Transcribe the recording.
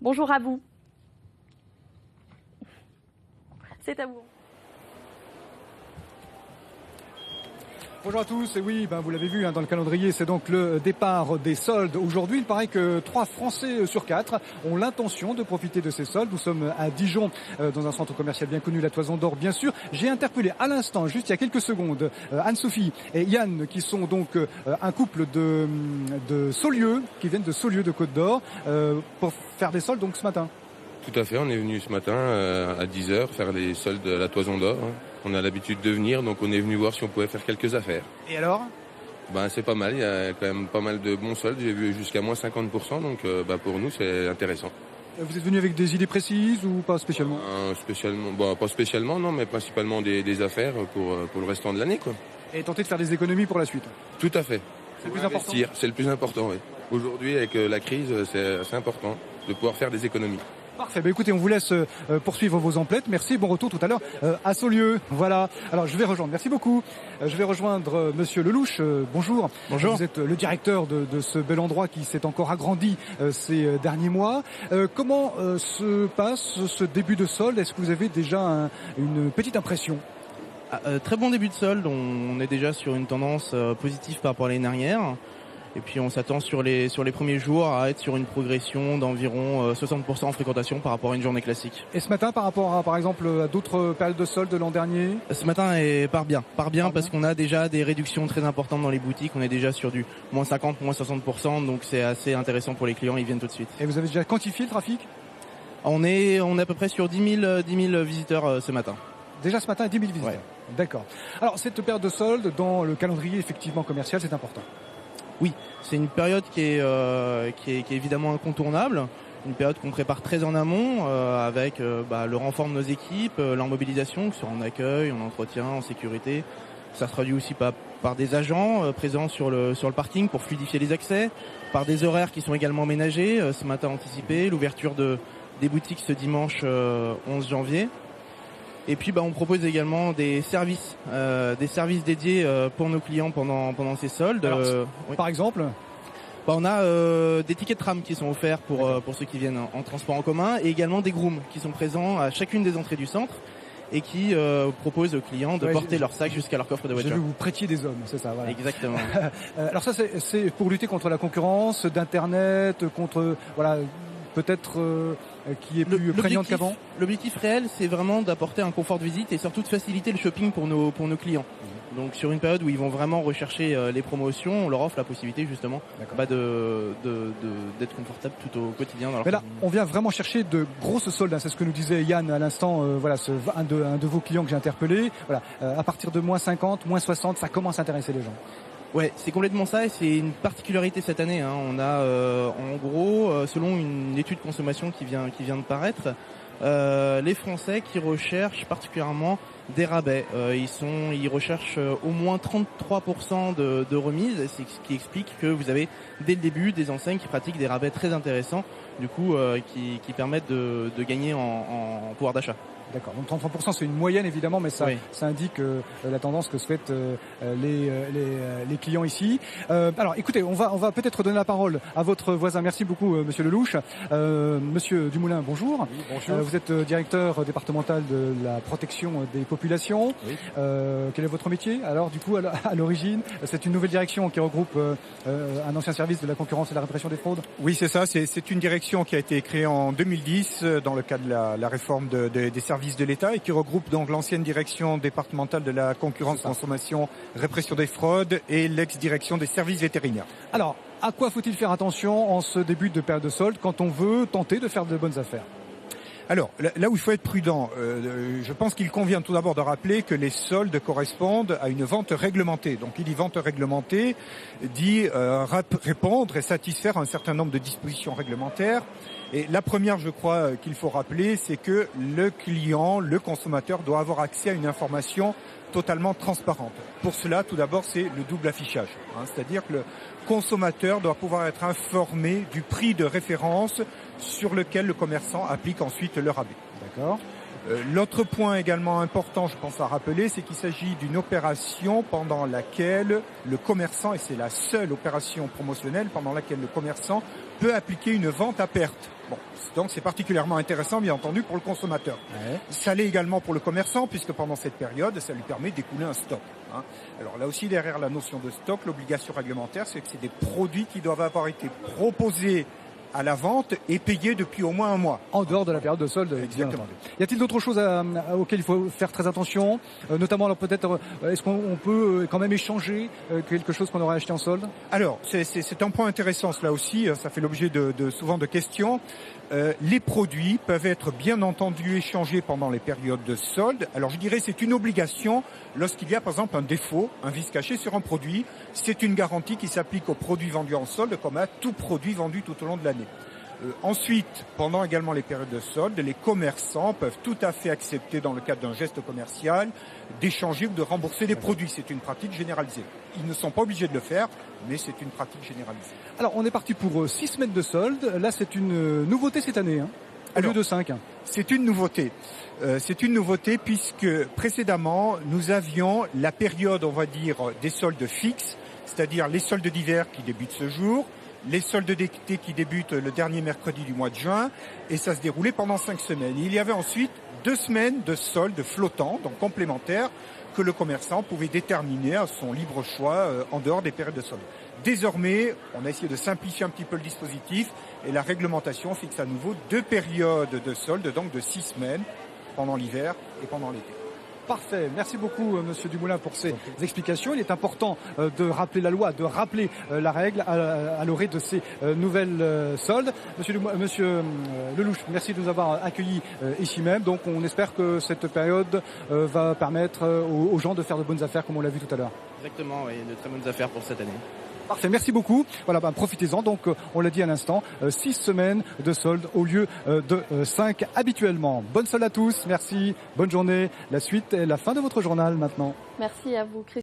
Bonjour à vous. C'est à vous. Bonjour à tous, et oui, vous l'avez vu dans le calendrier, c'est donc le départ des soldes. Aujourd'hui, il paraît que 3 Français sur 4 ont l'intention de profiter de ces soldes. Nous sommes à Dijon, dans un centre commercial bien connu, la Toison d'Or, bien sûr. J'ai interpellé à l'instant, juste il y a quelques secondes, Anne-Sophie et Yann, qui sont donc un couple de Saulieu, qui viennent de Saulieu de Côte d'Or, pour faire des soldes donc ce matin. Tout à fait, on est venu ce matin à 10h faire les soldes de la Toison d'Or. On a l'habitude de venir, donc on est venu voir si on pouvait faire quelques affaires. Et alors ? C'est pas mal, il y a quand même pas mal de bons soldes. J'ai vu jusqu'à moins 50%, donc pour nous c'est intéressant. Vous êtes venu avec des idées précises ou pas spécialement ? Pas spécialement, non, mais principalement des affaires pour le restant de l'année, quoi. Et tenter de faire des économies pour la suite ? Tout à fait. C'est le plus important ? C'est le plus important, oui. Aujourd'hui, avec la crise, c'est assez important de pouvoir faire des économies. Parfait, écoutez, on vous laisse poursuivre vos emplettes. Merci, bon retour tout à l'heure à Saulieu. Voilà, alors je vais rejoindre, merci beaucoup. Je vais rejoindre Monsieur Lelouch, bonjour. Bonjour. Vous êtes le directeur de ce bel endroit qui s'est encore agrandi ces derniers mois. Comment se passe ce début de solde ? Est-ce que vous avez déjà une petite impression ? Très bon début de solde, on est déjà sur une tendance positive par rapport à l'année dernière. Et puis on s'attend sur les premiers jours à être sur une progression d'environ 60% en fréquentation par rapport à une journée classique. Et ce matin, par rapport à, par exemple, à d'autres périodes de solde de l'an dernier ? Ce matin part bien parce qu'on a déjà des réductions très importantes dans les boutiques. On est déjà sur du moins 50, moins 60%, donc c'est assez intéressant pour les clients, ils viennent tout de suite. Et vous avez déjà quantifié le trafic ? On est à peu près sur 10 000 visiteurs ce matin. Déjà ce matin, 10 000 visiteurs. Ouais. D'accord. Alors cette période de solde, dans le calendrier effectivement commercial, c'est important. Oui, c'est une période qui est évidemment incontournable, une période qu'on prépare très en amont avec le renfort de nos équipes, leur mobilisation, que ce soit en accueil, en entretien, en sécurité. Ça se traduit aussi par des agents présents sur le parking pour fluidifier les accès, par des horaires qui sont également aménagés, ce matin anticipé, l'ouverture des boutiques ce dimanche 11 janvier. Et puis on propose également des services dédiés pour nos clients pendant ces soldes. Alors, oui. Par exemple, on a des tickets de tram qui sont offerts pour ceux qui viennent en transport en commun, et également des grooms qui sont présents à chacune des entrées du centre et qui proposent aux clients de porter leur sac jusqu'à leur coffre de voiture. Je vais vous prêtiez des hommes, c'est ça, voilà. Exactement. Alors ça, c'est pour lutter contre la concurrence d'Internet, contre peut-être qui est plus prégnante qu'avant. L'objectif réel, c'est vraiment d'apporter un confort de visite et surtout de faciliter le shopping pour nos clients. Donc sur une période où ils vont vraiment rechercher les promotions, on leur offre la possibilité justement d'être confortable tout au quotidien. Dans leur là, on vient vraiment chercher de grosses soldes. C'est ce que nous disait Yann à l'instant. Un de vos clients que j'ai interpellé. Voilà, à partir de moins 50, moins 60, ça commence à intéresser les gens. Ouais, c'est complètement ça et c'est une particularité cette année. On a en gros, selon une étude consommation qui vient de paraître, les Français qui recherchent particulièrement des rabais. Ils recherchent au moins 33% de remise, c'est ce qui explique que vous avez dès le début des enseignes qui pratiquent des rabais très intéressants, du coup qui permettent de gagner en pouvoir d'achat. D'accord. Donc 33%, c'est une moyenne évidemment, mais ça indique la tendance que souhaitent les clients ici. Alors, écoutez, on va peut-être donner la parole à votre voisin. Merci beaucoup, Monsieur Lelouch. Monsieur Dumoulin, bonjour. Oui, bonjour. Vous êtes directeur départemental de la protection des populations. Oui. Quel est votre métier ? Alors, du coup, à l'origine, c'est une nouvelle direction qui regroupe un ancien service de la concurrence et de la répression des fraudes. Oui, c'est ça. C'est une direction qui a été créée en 2010 dans le cadre de la réforme des services de l'État et qui regroupe donc l'ancienne direction départementale de la concurrence, consommation, répression des fraudes et l'ex-direction des services vétérinaires. Alors, à quoi faut-il faire attention en ce début de période de solde quand on veut tenter de faire de bonnes affaires ? Alors, là où il faut être prudent, je pense qu'il convient tout d'abord de rappeler que les soldes correspondent à une vente réglementée. Donc, il dit vente réglementée, dit répondre et satisfaire un certain nombre de dispositions réglementaires. Et la première, je crois, qu'il faut rappeler, c'est que le client, le consommateur, doit avoir accès à une information totalement transparente. Pour cela, tout d'abord, c'est le double affichage. C'est-à-dire que le consommateur doit pouvoir être informé du prix de référence sur lequel le commerçant applique ensuite le rabais. D'accord. L'autre point également important, je pense à rappeler, c'est qu'il s'agit d'une opération pendant laquelle le commerçant, et c'est la seule opération promotionnelle pendant laquelle le commerçant peut appliquer une vente à perte. Bon, donc c'est particulièrement intéressant, bien entendu, pour le consommateur. Ouais. Ça l'est également pour le commerçant, puisque pendant cette période, ça lui permet d'écouler un stock. Hein. Alors là aussi, derrière la notion de stock, l'obligation réglementaire, c'est que c'est des produits qui doivent avoir été proposés à la vente et payés depuis au moins un mois. En dehors de la période de solde. Exactement. Y a-t-il d'autres choses auxquelles il faut faire très attention, notamment alors peut-être est-ce qu'on peut quand même échanger quelque chose qu'on aurait acheté en solde? Alors, c'est un point intéressant, cela aussi, ça fait l'objet souvent de questions. Les produits peuvent être bien entendu échangés pendant les périodes de solde. Alors je dirais c'est une obligation lorsqu'il y a par exemple un défaut, un vice caché sur un produit. C'est une garantie qui s'applique aux produits vendus en solde comme à tout produit vendu tout au long de l'année. Ensuite, pendant également les périodes de solde, les commerçants peuvent tout à fait accepter, dans le cadre d'un geste commercial, d'échanger ou de rembourser des produits. C'est une pratique généralisée. Ils ne sont pas obligés de le faire, mais c'est une pratique généralisée. Alors on est parti pour 6 semaines de solde. Là c'est une nouveauté cette année, hein, au lieu de 5. C'est une nouveauté. C'est une nouveauté puisque précédemment, nous avions la période, on va dire, des soldes fixes, c'est-à-dire les soldes d'hiver qui débutent ce jour, les soldes d'été qui débutent le dernier mercredi du mois de juin, et ça se déroulait pendant 5 semaines. Il y avait ensuite 2 semaines de soldes flottants, donc complémentaires, que le commerçant pouvait déterminer à son libre choix en dehors des périodes de solde. Désormais, on a essayé de simplifier un petit peu le dispositif et la réglementation fixe à nouveau 2 périodes de solde, donc de 6 semaines pendant l'hiver et pendant l'été. Parfait. Merci beaucoup, Monsieur Dumoulin, pour ces explications. Il est important de rappeler la loi, de rappeler la règle à l'orée de ces nouvelles soldes. Monsieur Lelouch, merci de nous avoir accueillis ici même. Donc, on espère que cette période va permettre aux gens de faire de bonnes affaires, comme on l'a vu tout à l'heure. Exactement, oui, de très bonnes affaires pour cette année. Parfait, merci beaucoup. Voilà, profitez-en. Donc, on l'a dit à l'instant, 6 semaines de solde au lieu de 5 habituellement. Bonne solde à tous, merci, bonne journée. La suite est la fin de votre journal maintenant. Merci à vous, Christophe.